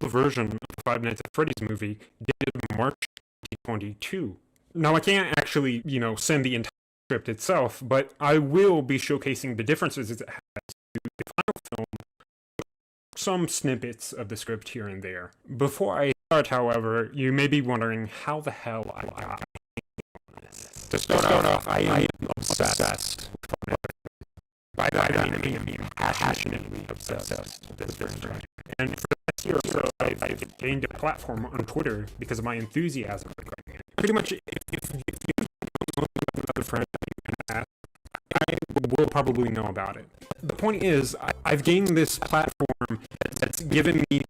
official version of the Five Nights at Freddy's movie dated March 2022. Now, I can't actually, send the entire script itself, but I will be showcasing the differences it has to the final film, some snippets of the script here and there. Before I start, however, you may be wondering how the hell I got this. To start off, I am obsessed with by that I mean passionately obsessed with this franchise. And for the past year or so, I've gained a platform on Twitter because of my enthusiasm. Pretty much, if you know the friend that you can ask, I will probably know about it. The point is, I've gained this platform that's given me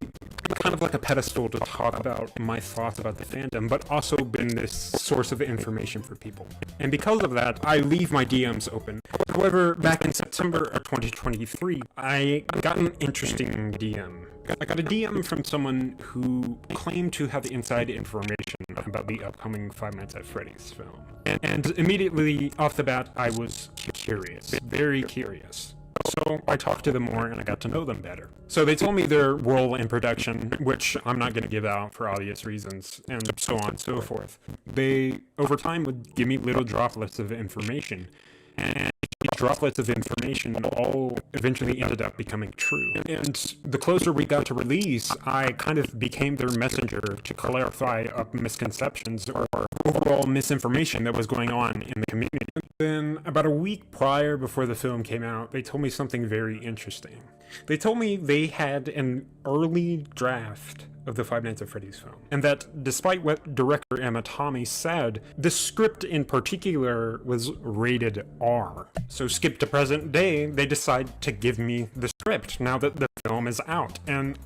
kind of like a pedestal to talk about my thoughts about the fandom, but also been this source of information for people. And because of that, I leave my DMs open. However, back in September of 2023, I got an interesting DM. I got a DM from someone who claimed to have the inside information about the upcoming Five Nights at Freddy's film. And immediately off the bat, I was curious, very curious. So I talked to them more and I got to know them better. So they told me their role in production, which I'm not going to give out for obvious reasons, and so on and so forth. They, over time, would give me little droplets of information. And these droplets of information all eventually ended up becoming true. And the closer we got to release, I kind of became their messenger to clarify up misconceptions or overall misinformation that was going on in the community. Then, about a week prior before the film came out, they told me something very interesting. They told me they had an early draft of the Five Nights at Freddy's film, and that despite what director Emma Tommy said, the script in particular was rated R. So skip to present day, they decide to give me the script now that the film is out, and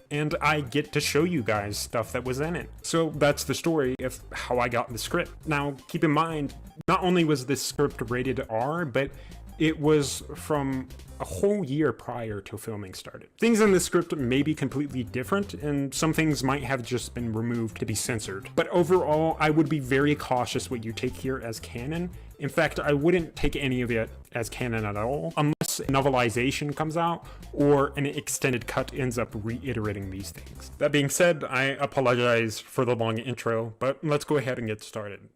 I get to show you guys stuff that was in it. So that's the story of how I got the script. Now, keep in mind, not only was this script rated R, but it was from a whole year prior to filming started. Things in the script may be completely different, and some things might have just been removed to be censored. But overall, I would be very cautious what you take here as canon. In fact, I wouldn't take any of it as canon at all, unless a novelization comes out or an extended cut ends up reiterating these things. That being said, I apologize for the long intro, but let's go ahead and get started.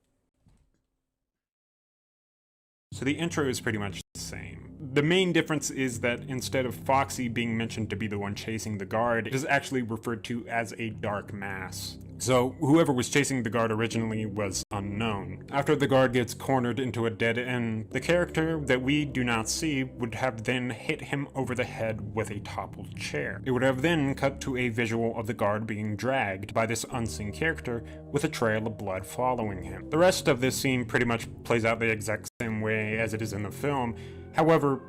So the intro is pretty much the same. The main difference is that instead of Foxy being mentioned to be the one chasing the guard, it is actually referred to as a dark mass. So whoever was chasing the guard originally was unknown. After the guard gets cornered into a dead end, the character that we do not see would have then hit him over the head with a toppled chair. It would have then cut to a visual of the guard being dragged by this unseen character with a trail of blood following him. The rest of this scene pretty much plays out the exact same way as it is in the film. However,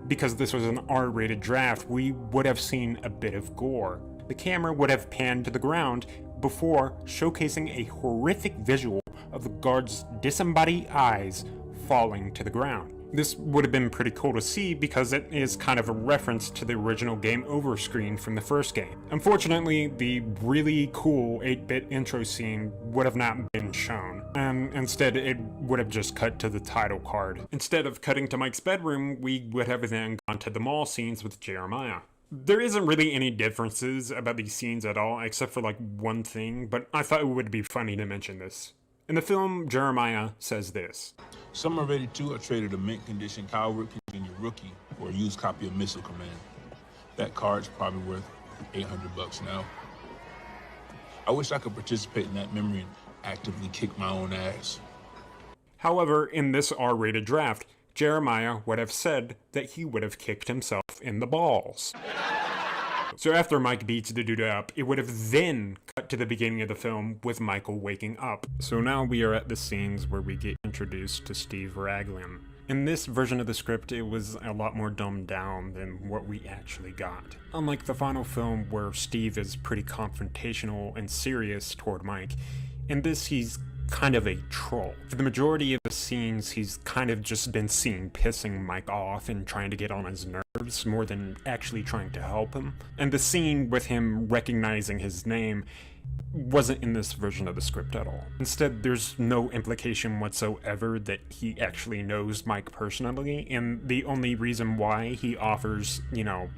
because this was an R-rated draft, we would have seen a bit of gore. The camera would have panned to the ground before showcasing a horrific visual of the guard's disembodied eyes falling to the ground. This would have been pretty cool to see because it is kind of a reference to the original Game Over screen from the first game. Unfortunately, the really cool 8-bit intro scene would have not been shown, and instead it would have just cut to the title card. Instead of cutting to Mike's bedroom, we would have then gone to the mall scenes with Jeremiah. There isn't really any differences about these scenes at all, except for like one thing, but I thought it would be funny to mention this. In the film, Jeremiah says this. Summer of '82, I traded a mint condition Kyle Ripken rookie for a used copy of Missile Command. That card's probably worth $800 now. I wish I could participate in that memory and actively kick my own ass. However, in this R-rated draft, Jeremiah would have said that he would have kicked himself in the balls. So after Mike beats the dude up, it would have then cut to the beginning of the film with Michael waking up. So now we are at the scenes where we get introduced to Steve Raglan. In this version of the script, it was a lot more dumbed down than what we actually got. Unlike the final film where Steve is pretty confrontational and serious toward Mike, in this he's kind of a troll. For the majority of the scenes, he's kind of just been seen pissing Mike off and trying to get on his nerves more than actually trying to help him. And the scene with him recognizing his name wasn't in this version of the script at all. Instead, there's no implication whatsoever that he actually knows Mike personally, and the only reason why he offers,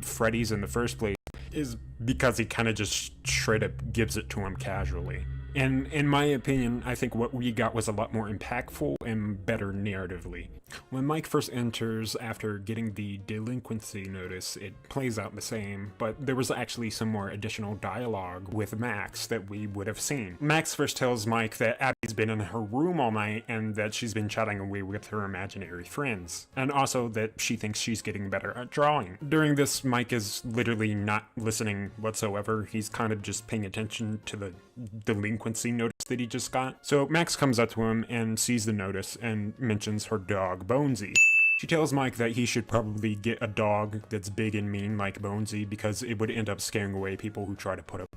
Freddy's in the first place is because he kind of just straight up gives it to him casually. And in my opinion, I think what we got was a lot more impactful and better narratively. When Mike first enters after getting the delinquency notice, it plays out the same, but there was actually some more additional dialogue with Max that we would have seen. Max first tells Mike that Abby's been in her room all night and that she's been chatting away with her imaginary friends, and also that she thinks she's getting better at drawing. During this, Mike is literally not listening whatsoever. He's kind of just paying attention to the delinquency notice that he just got. So Max comes up to him and sees the notice and mentions her dog Bonesy. She tells Mike that he should probably get a dog that's big and mean like Bonesy because it would end up scaring away people who try to put up,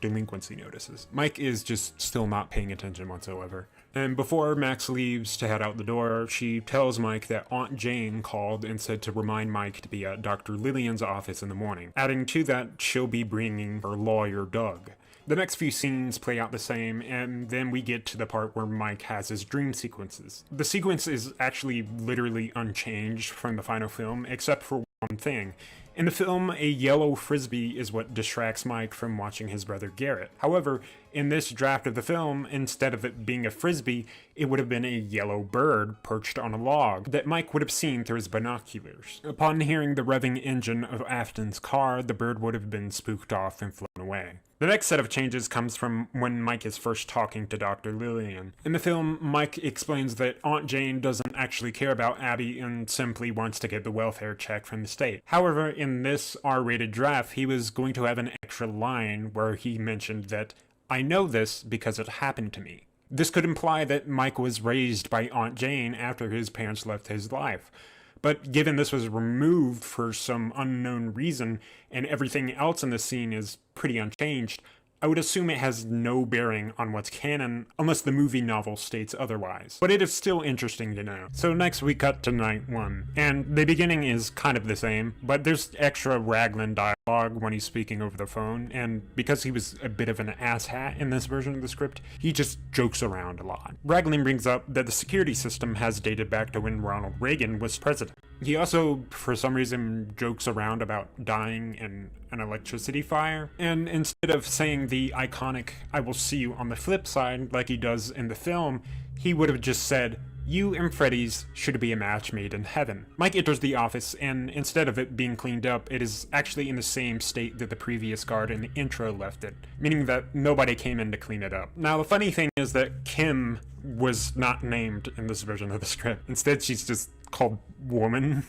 delinquency notices. Mike is just still not paying attention whatsoever. And before Max leaves to head out the door, she tells Mike that Aunt Jane called and said to remind Mike to be at Dr. Lillian's office in the morning, adding to that she'll be bringing her lawyer Doug. The next few scenes play out the same, and then we get to the part where Mike has his dream sequences. The sequence is actually literally unchanged from the final film, except for one thing. In the film, a yellow frisbee is what distracts Mike from watching his brother Garrett. However, in this draft of the film, instead of it being a frisbee, it would have been a yellow bird perched on a log that Mike would have seen through his binoculars. Upon hearing the revving engine of Afton's car, the bird would have been spooked off and flown away. The next set of changes comes from when Mike is first talking to Dr. Lillian. In the film, Mike explains that Aunt Jane doesn't actually care about Abby and simply wants to get the welfare check from the state. However, in this R-rated draft, he was going to have an extra line where he mentioned that, "I know this because it happened to me." This could imply that Mike was raised by Aunt Jane after his parents left his life. But given this was removed for some unknown reason, and everything else in the scene is pretty unchanged, I would assume it has no bearing on what's canon, unless the movie novel states otherwise. But it is still interesting to know. So next we cut to night one, and the beginning is kind of the same, but there's extra Raglan dialogue when he's speaking over the phone, and because he was a bit of an asshat in this version of the script, he just jokes around a lot. Raglan brings up that the security system has dated back to when Ronald Reagan was president. He also, for some reason, jokes around about dying in an electricity fire, and instead of saying the iconic "I will see you on the flip side" like he does in the film, he would have just said, "You and Freddy's should be a match made in heaven." Mike enters the office, and instead of it being cleaned up, it is actually in the same state that the previous guard in the intro left it, meaning that nobody came in to clean it up. Now, the funny thing is that Kim was not named in this version of the script. Instead, she's just called Woman.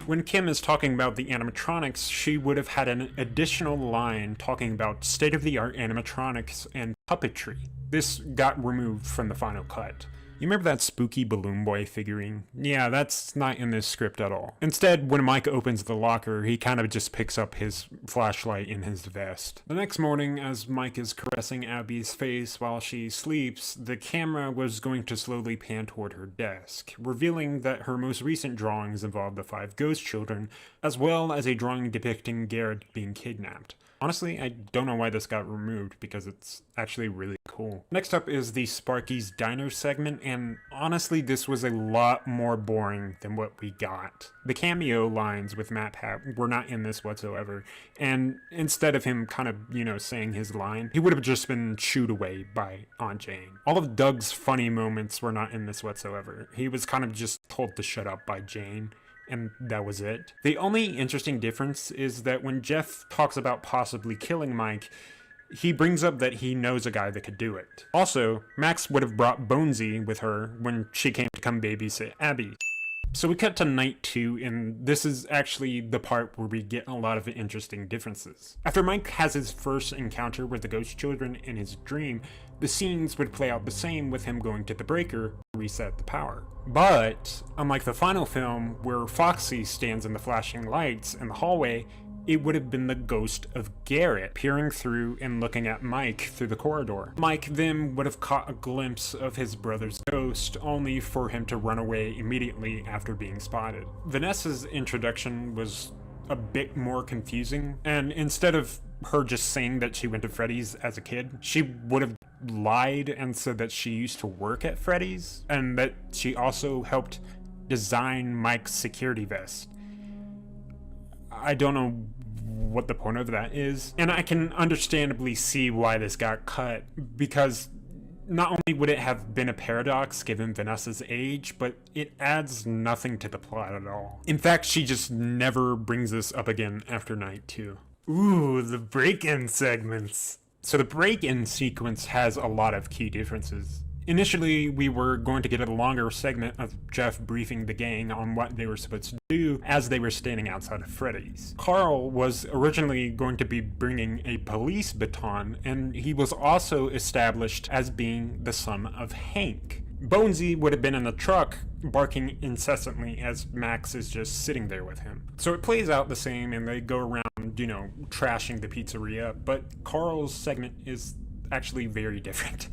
When Kim is talking about the animatronics, she would have had an additional line talking about state-of-the-art animatronics and puppetry. This got removed from the final cut. You remember that spooky Balloon Boy figurine? Yeah, that's not in this script at all. Instead, when Mike opens the locker, he kind of just picks up his flashlight in his vest. The next morning, as Mike is caressing Abby's face while she sleeps, the camera was going to slowly pan toward her desk, revealing that her most recent drawings involved the 5 ghost children, as well as a drawing depicting Garrett being kidnapped. Honestly, I don't know why this got removed because it's actually really cool. Next up is the Sparky's Diner segment, and honestly, this was a lot more boring than what we got. The cameo lines with Matt Pat were not in this whatsoever, and instead of him kind of, saying his line, he would have just been shooed away by Aunt Jane. All of Doug's funny moments were not in this whatsoever. He was kind of just told to shut up by Jane, and that was it. The only interesting difference is that when Jeff talks about possibly killing Mike, he brings up that he knows a guy that could do it. Also, Max would have brought Bonesy with her when she came to come babysit Abby. So we cut to night 2, and this is actually the part where we get a lot of interesting differences. After Mike has his first encounter with the ghost children in his dream, the scenes would play out the same with him going to the breaker to reset the power. But, unlike the final film, where Foxy stands in the flashing lights in the hallway, it would have been the ghost of Garrett peering through and looking at Mike through the corridor. Mike then would have caught a glimpse of his brother's ghost, only for him to run away immediately after being spotted. Vanessa's introduction was a bit more confusing, and instead of her just saying that she went to Freddy's as a kid, she would have lied and said that she used to work at Freddy's, and that she also helped design Mike's security vest. I don't know what the point of that is. And I can understandably see why this got cut, because not only would it have been a paradox given Vanessa's age, but it adds nothing to the plot at all. In fact, she just never brings this up again after night 2. Ooh, the break-in segments. So the break-in sequence has a lot of key differences. Initially, we were going to get a longer segment of Jeff briefing the gang on what they were supposed to do as they were standing outside of Freddy's. Carl was originally going to be bringing a police baton, and he was also established as being the son of Hank. Bonesy would have been in the truck, barking incessantly as Max is just sitting there with him. So it plays out the same, and they go around, trashing the pizzeria, but Carl's segment is actually very different.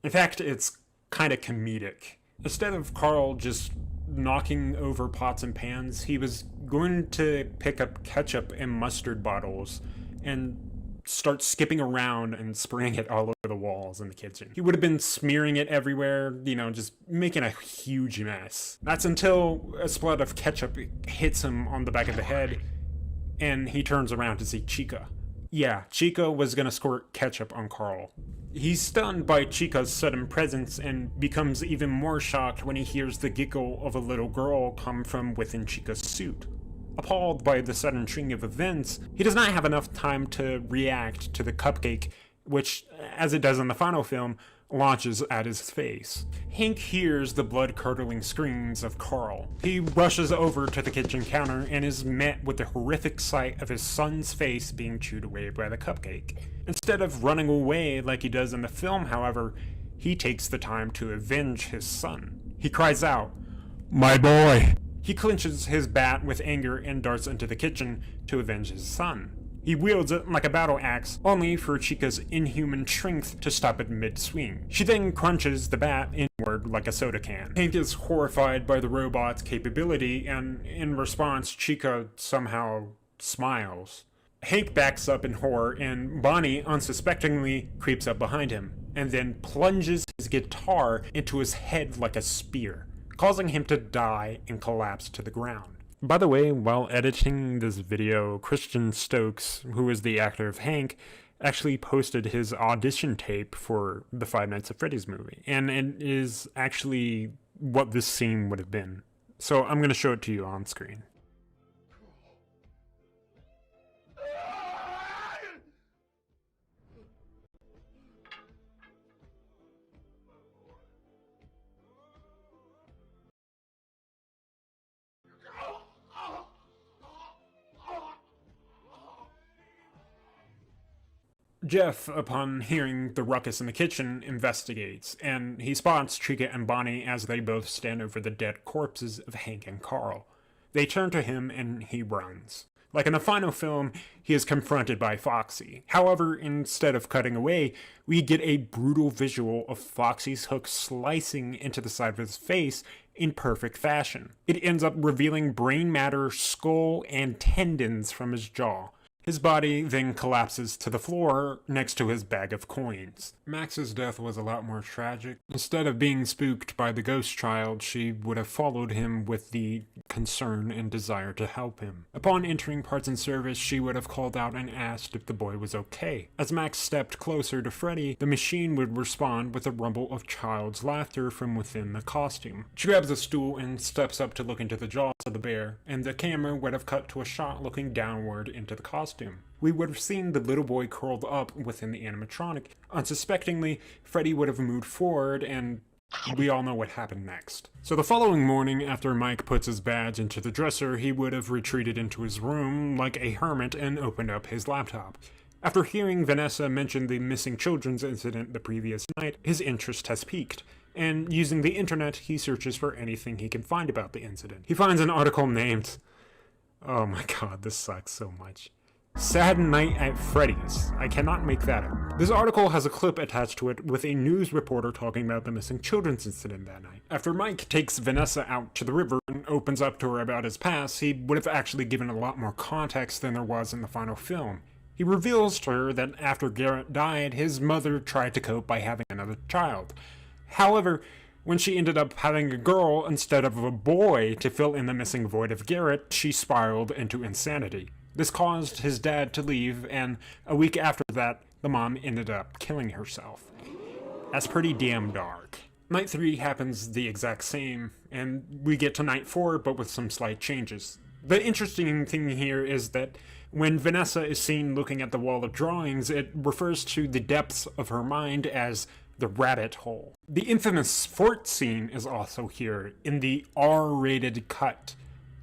In fact, it's kind of comedic. Instead of Carl just knocking over pots and pans, he was going to pick up ketchup and mustard bottles and start skipping around and spraying it all over the walls in the kitchen. He would have been smearing it everywhere, just making a huge mess. That's until a splat of ketchup hits him on the back of the head, and he turns around to see Chica. Yeah, Chica was gonna squirt ketchup on Carl. He's stunned by Chica's sudden presence and becomes even more shocked when he hears the giggle of a little girl come from within Chica's suit. Appalled by the sudden string of events, he does not have enough time to react to the cupcake, which, as it does in the final film, launches at his face. Hank hears the blood-curdling screams of Carl. He rushes over to the kitchen counter and is met with the horrific sight of his son's face being chewed away by the cupcake. Instead of running away like he does in the film, however, he takes the time to avenge his son. He cries out, "My boy!" He clenches his bat with anger and darts into the kitchen to avenge his son. He wields it like a battle axe, only for Chica's inhuman strength to stop it mid-swing. She then crunches the bat inward like a soda can. Hank is horrified by the robot's capability, and in response, Chica somehow smiles. Hank backs up in horror, and Bonnie unsuspectingly creeps up behind him, and then plunges his guitar into his head like a spear, causing him to die and collapse to the ground. By the way, while editing this video, Christian Stokes, who is the actor of Hank, actually posted his audition tape for the Five Nights at Freddy's movie, and it is actually what this scene would have been. So I'm going to show it to you on screen. Jeff, upon hearing the ruckus in the kitchen, investigates, and he spots Chica and Bonnie as they both stand over the dead corpses of Hank and Carl. They turn to him and he runs. Like in the final film, he is confronted by Foxy. However, instead of cutting away, we get a brutal visual of Foxy's hook slicing into the side of his face in perfect fashion. It ends up revealing brain matter, skull, and tendons from his jaw. His body then collapses to the floor next to his bag of coins. Max's death was a lot more tragic. Instead of being spooked by the ghost child, she would have followed him with the concern and desire to help him. Upon entering parts and service, she would have called out and asked if the boy was okay. As Max stepped closer to Freddy, the machine would respond with a rumble of child's laughter from within the costume. She grabs a stool and steps up to look into the jaws of the bear, and the camera would have cut to a shot looking downward into the costume. We would have seen the little boy curled up within the animatronic. Unsuspectingly, Freddy would have moved forward, and we all know what happened next. So the following morning, after Mike puts his badge into the dresser, he would have retreated into his room like a hermit and opened up his laptop. After hearing Vanessa mention the missing children's incident the previous night, his interest has piqued, and using the internet, he searches for anything he can find about the incident. He finds an article named, oh my god, this sucks so much, Sad Night at Freddy's. I cannot make that up. This article has a clip attached to it with a news reporter talking about the missing children's incident that night. After Mike takes Vanessa out to the river and opens up to her about his past, he would have actually given a lot more context than there was in the final film. He reveals to her that after Garrett died, his mother tried to cope by having another child. However, when she ended up having a girl instead of a boy to fill in the missing void of Garrett, she spiraled into insanity. This caused his dad to leave, and a week after that, the mom ended up killing herself. That's pretty damn dark. Night 3 happens the exact same, and we get to night 4, but with some slight changes. The interesting thing here is that when Vanessa is seen looking at the wall of drawings, it refers to the depths of her mind as the rabbit hole. The infamous fort scene is also here in the R-rated cut.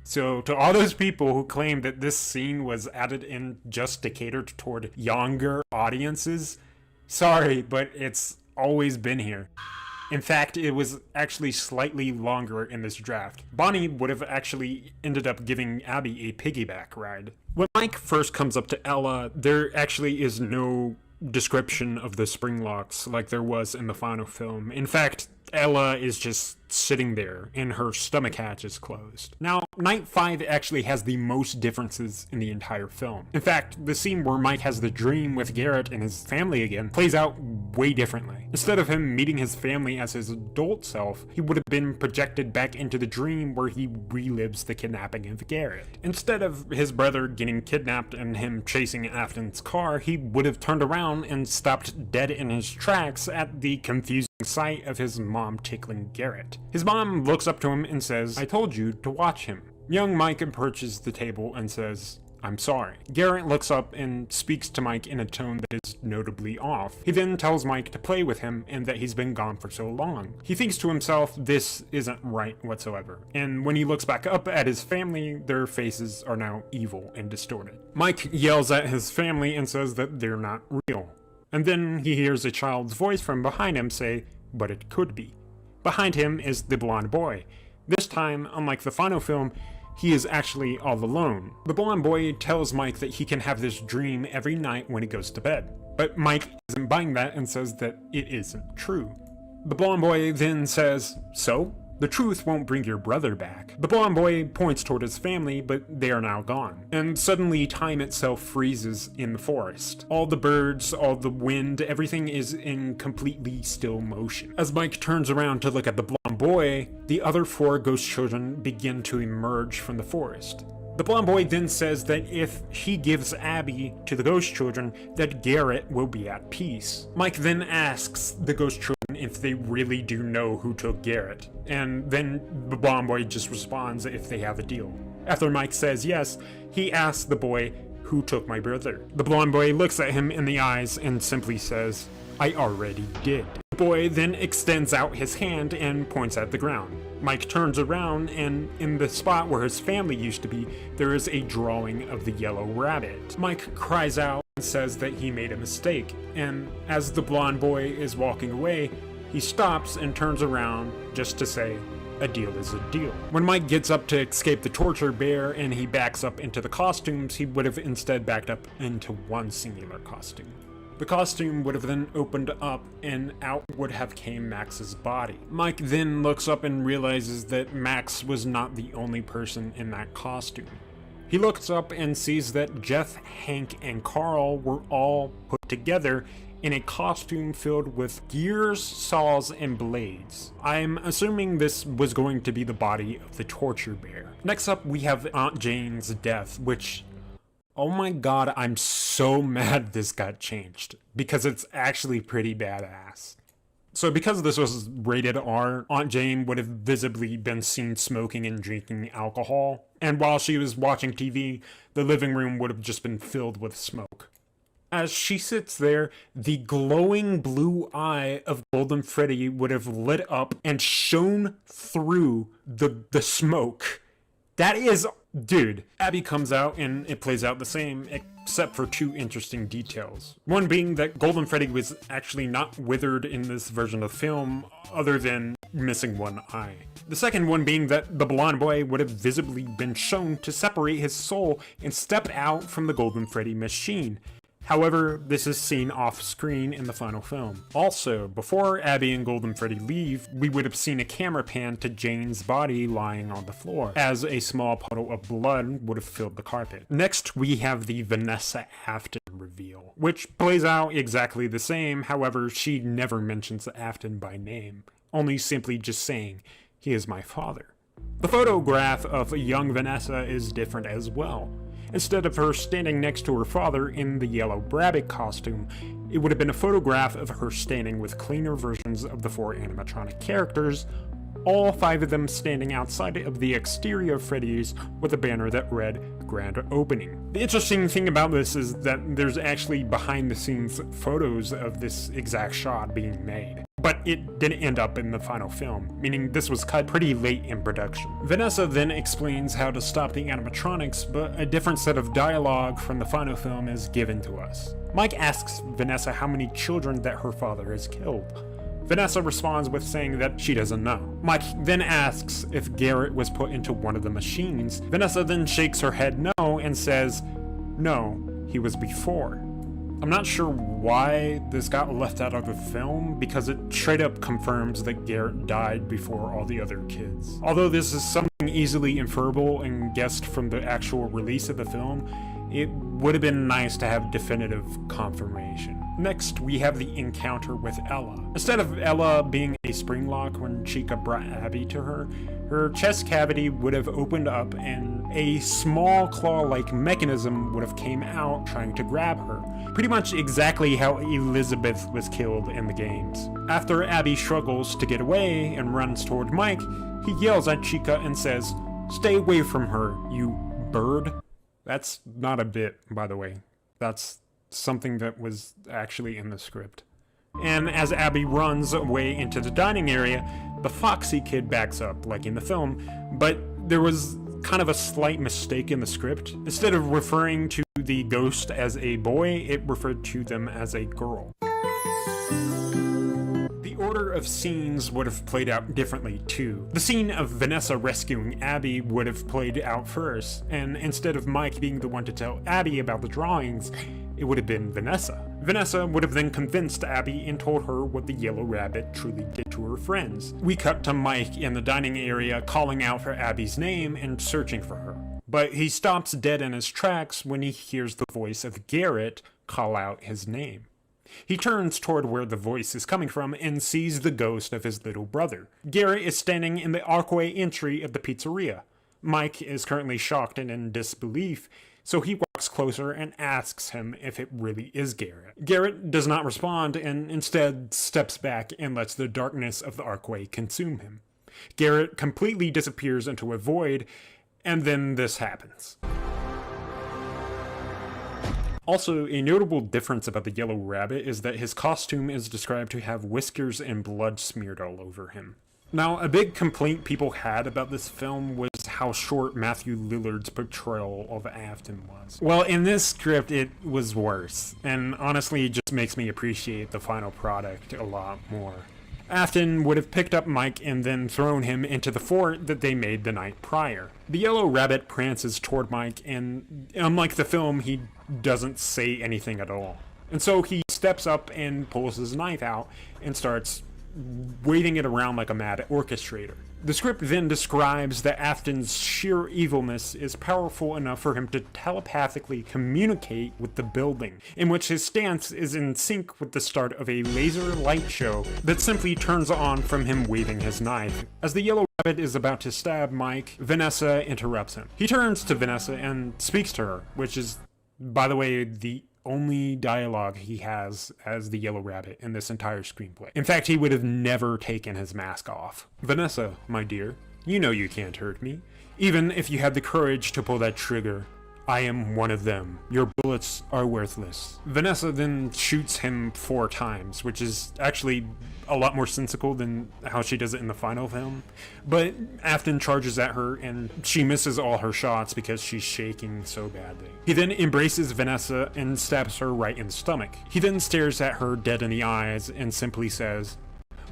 So to all those people who claim that this scene was added in just to cater toward younger audiences, sorry, but it's always been here. In fact, it was actually slightly longer in this draft. Bonnie would have actually ended up giving Abby a piggyback ride. When Mike first comes up to Ella, there actually is no description of the spring locks like there was in the final film. In fact, Ella is just sitting there and her stomach hatch is closed. Now, night 5 actually has the most differences in the entire film. In fact, the scene where Mike has the dream with Garrett and his family again plays out way differently. Instead of him meeting his family as his adult self, he would have been projected back into the dream where he relives the kidnapping of Garrett. Instead of his brother getting kidnapped and him chasing Afton's car, he would have turned around and stopped dead in his tracks at the confusing sight of his mom tickling Garrett. His mom looks up to him and says, "I told you to watch him." Young Mike approaches the table and says, "I'm sorry." Garrett looks up and speaks to Mike in a tone that is notably off. He then tells Mike to play with him and that he's been gone for so long. He thinks to himself, this isn't right whatsoever. And when he looks back up at his family, their faces are now evil and distorted. Mike yells at his family and says that they're not real. And then he hears a child's voice from behind him say, "But it could be." Behind him is the blonde boy. This time, unlike the final film, he is actually all alone. The blonde boy tells Mike that he can have this dream every night when he goes to bed. But Mike isn't buying that and says that it isn't true. The blonde boy then says, "So? The truth won't bring your brother back." The blonde boy points toward his family, but they are now gone. And suddenly time itself freezes in the forest. All the birds, all the wind, everything is in completely still motion. As Mike turns around to look at the blonde boy, the other 4 ghost children begin to emerge from the forest. The blonde boy then says that if he gives Abby to the ghost children, that Garrett will be at peace. Mike then asks the ghost children if they really do know who took Garrett, and then the blonde boy just responds if they have a deal. After Mike says yes, he asks the boy, "Who took my brother?" The blonde boy looks at him in the eyes and simply says, "I already did." The boy then extends out his hand and points at the ground. Mike turns around, and in the spot where his family used to be, there is a drawing of the yellow rabbit. Mike cries out and says that he made a mistake, and as the blonde boy is walking away, he stops and turns around just to say, "A deal is a deal." When Mike gets up to escape the torture bear and he backs up into the costumes, he would have instead backed up into one singular costume. The costume would have then opened up and out would have came Max's body. Mike then looks up and realizes that Max was not the only person in that costume. He looks up and sees that Jeff, Hank, and Carl were all put together in a costume filled with gears, saws, and blades. I'm assuming this was going to be the body of the torture bear. Next up, we have Aunt Jane's death, which, oh my god, I'm so mad this got changed, because it's actually pretty badass. So because this was rated R, Aunt Jane would have visibly been seen smoking and drinking alcohol, and while she was watching TV, the living room would have just been filled with smoke. As she sits there, the glowing blue eye of Golden Freddy would have lit up and shone through the smoke. That is... Dude, Abby comes out and it plays out the same, except for 2 interesting details. One being that Golden Freddy was actually not withered in this version of the film, other than missing one eye. The second one being that the blonde boy would have visibly been shown to separate his soul and step out from the Golden Freddy machine. However, this is seen off screen in the final film. Also, before Abby and Golden Freddy leave, we would have seen a camera pan to Jane's body lying on the floor, as a small puddle of blood would have filled the carpet. Next, we have the Vanessa Afton reveal, which plays out exactly the same, however, she never mentions Afton by name, only simply just saying, "He is my father." The photograph of young Vanessa is different as well. Instead of her standing next to her father in the Yellow Rabbit costume, it would have been a photograph of her standing with cleaner versions of the 4 animatronic characters, all 5 of them standing outside of the exterior of Freddy's with a banner that read Grand Opening. The interesting thing about this is that there's actually behind the scenes photos of this exact shot being made. But it didn't end up in the final film, meaning this was cut pretty late in production. Vanessa then explains how to stop the animatronics, but a different set of dialogue from the final film is given to us. Mike asks Vanessa how many children that her father has killed. Vanessa responds with saying that she doesn't know. Mike then asks if Garrett was put into one of the machines. Vanessa then shakes her head no and says, no, he was before. I'm not sure why this got left out of the film, because it straight up confirms that Garrett died before all the other kids. Although this is something easily inferable and guessed from the actual release of the film, it would have been nice to have definitive confirmation. Next, we have the encounter with Ella. Instead of Ella being a spring lock when Chica brought Abby to her, her chest cavity would have opened up and a small claw-like mechanism would have came out trying to grab her. Pretty much exactly how Elizabeth was killed in the games. After Abby struggles to get away and runs toward Mike, he yells at Chica and says, "Stay away from her, you bird." That's not a bit, by the way. That's something that was actually in the script. And as Abby runs away into the dining area, the Foxy kid backs up, like in the film, but there was kind of a slight mistake in the script. Instead of referring to the ghost as a boy, it referred to them as a girl. The order of scenes would have played out differently too. The scene of Vanessa rescuing Abby would have played out first, and instead of Mike being the one to tell Abby about the drawings, it would have been Vanessa. Vanessa would have then convinced Abby and told her what the Yellow Rabbit truly did to her friends. We cut to Mike in the dining area calling out for Abby's name and searching for her. But he stops dead in his tracks when he hears the voice of Garrett call out his name. He turns toward where the voice is coming from and sees the ghost of his little brother. Garrett is standing in the archway entry of the pizzeria. Mike is currently shocked and in disbelief, so he walks closer and asks him if it really is Garrett. Garrett does not respond and instead steps back and lets the darkness of the archway consume him. Garrett completely disappears into a void, and then this happens. Also, a notable difference about the Yellow Rabbit is that his costume is described to have whiskers and blood smeared all over him. Now, a big complaint people had about this film was how short Matthew Lillard's portrayal of Afton was. Well, in this script, it was worse, and honestly, it just makes me appreciate the final product a lot more. Afton would have picked up Mike and then thrown him into the fort that they made the night prior. The Yellow Rabbit prances toward Mike, and unlike the film, he doesn't say anything at all. And so he steps up and pulls his knife out and starts waving it around like a mad orchestrator. The script then describes that Afton's sheer evilness is powerful enough for him to telepathically communicate with the building, in which his stance is in sync with the start of a laser light show that simply turns on from him waving his knife. As the Yellow Rabbit is about to stab Mike, Vanessa interrupts him. He turns to Vanessa and speaks to her, which is, by the way, the only dialogue he has as the Yellow Rabbit in this entire screenplay. In fact, he would have never taken his mask off. "Vanessa, my dear, you know you can't hurt me. Even if you had the courage to pull that trigger, I am one of them. Your bullets are worthless." Vanessa then shoots him 4 times, which is actually a lot more sensical than how she does it in the final film. But Afton charges at her, and she misses all her shots because she's shaking so badly. He then embraces Vanessa and stabs her right in the stomach. He then stares at her dead in the eyes and simply says,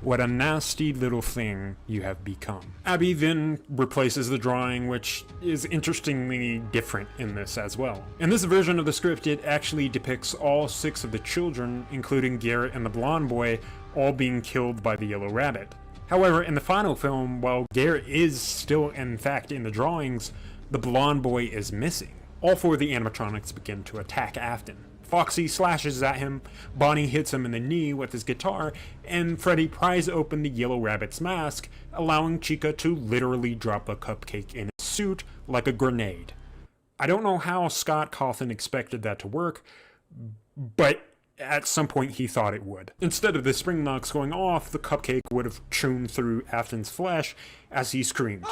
"What a nasty little thing you have become." Abby then replaces the drawing, which is interestingly different in this as well. In this version of the script, it actually depicts all 6 of the children, including Garrett and the blonde boy, all being killed by the Yellow Rabbit. However, in the final film, while Garrett is still in fact in the drawings, the blonde boy is missing. All 4 of the animatronics begin to attack Afton. Foxy slashes at him, Bonnie hits him in the knee with his guitar, and Freddy pries open the Yellow Rabbit's mask, allowing Chica to literally drop a cupcake in his suit like a grenade. I don't know how Scott Cawthon expected that to work, but at some point he thought it would. Instead of the spring locks going off, the cupcake would have chewed through Afton's flesh as he screamed.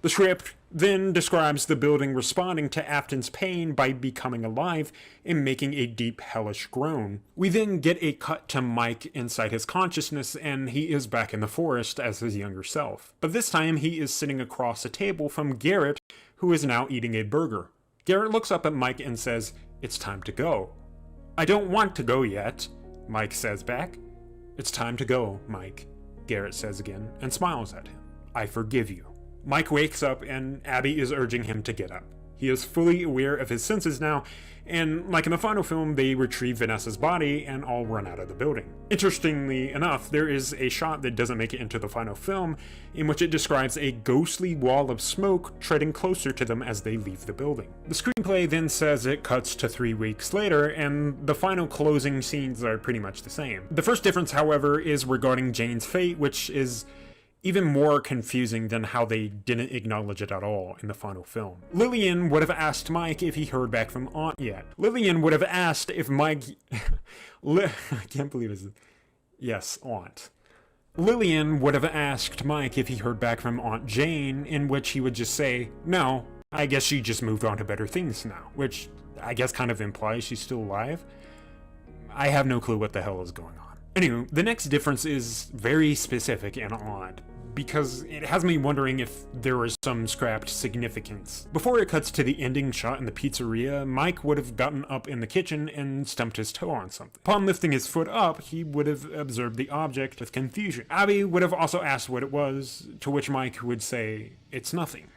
The script then describes the building responding to Afton's pain by becoming alive and making a deep, hellish groan. We then get a cut to Mike inside his consciousness, and he is back in the forest as his younger self. But this time he is sitting across a table from Garrett, who is now eating a burger. Garrett looks up at Mike and says, "It's time to go." "I don't want to go yet," Mike says back. "It's time to go, Mike," Garrett says again, and smiles at him. "I forgive you." Mike wakes up and Abby is urging him to get up. He is fully aware of his senses now, and like in the final film, they retrieve Vanessa's body and all run out of the building. Interestingly enough, there is a shot that doesn't make it into the final film, in which it describes a ghostly wall of smoke treading closer to them as they leave the building. The screenplay then says it cuts to 3 weeks later, and the final closing scenes are pretty much the same. The first difference, however, is regarding Jane's fate, which is even more confusing than how they didn't acknowledge it at all in the final film. Lillian would have asked Mike if he heard back from Aunt yet. Lillian would have asked if Mike... I can't believe it's... Yes, Aunt. Lillian would have asked Mike if he heard back from Aunt Jane, in which he would just say, "No, I guess she just moved on to better things now," which I guess kind of implies she's still alive. I have no clue what the hell is going on. Anyway, the next difference is very specific and odd, because it has me wondering if there was some scrapped significance. Before it cuts to the ending shot in the pizzeria, Mike would have gotten up in the kitchen and stumped his toe on something. Upon lifting his foot up, he would have observed the object with confusion. Abby would have also asked what it was, to which Mike would say, "It's nothing."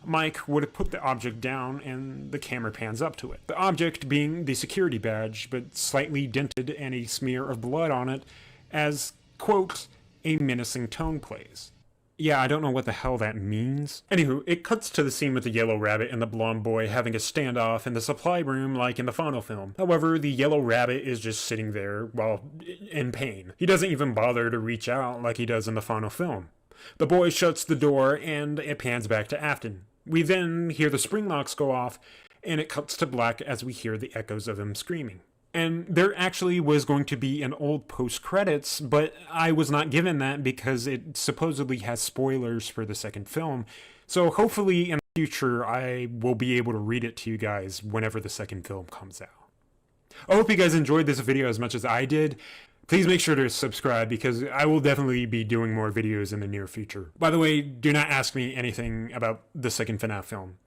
Mike would have put the object down and the camera pans up to it. The object being the security badge, but slightly dented and a smear of blood on it as, quote, "a menacing tone plays." Yeah, I don't know what the hell that means. Anywho, it cuts to the scene with the yellow rabbit and the blonde boy having a standoff in the supply room like in the final film. However, the yellow rabbit is just sitting there while in pain. He doesn't even bother to reach out like he does in the final film. The boy shuts the door and it pans back to Afton. We then hear the spring locks go off, and it cuts to black as we hear the echoes of him screaming. And there actually was going to be an old post-credits, but I was not given that because it supposedly has spoilers for the second film. So hopefully in the future I will be able to read it to you guys whenever the second film comes out. I hope you guys enjoyed this video as much as I did. Please make sure to subscribe because I will definitely be doing more videos in the near future. By the way, do not ask me anything about the second FNAF film.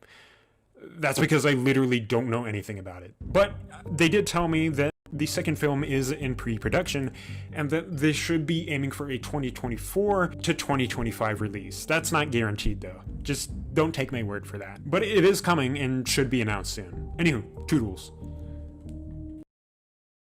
That's because I literally don't know anything about it. But they did tell me that the second film is in pre-production and that they should be aiming for a 2024 to 2025 release. That's not guaranteed though. Just don't take my word for that. But it is coming and should be announced soon. Anywho, toodles.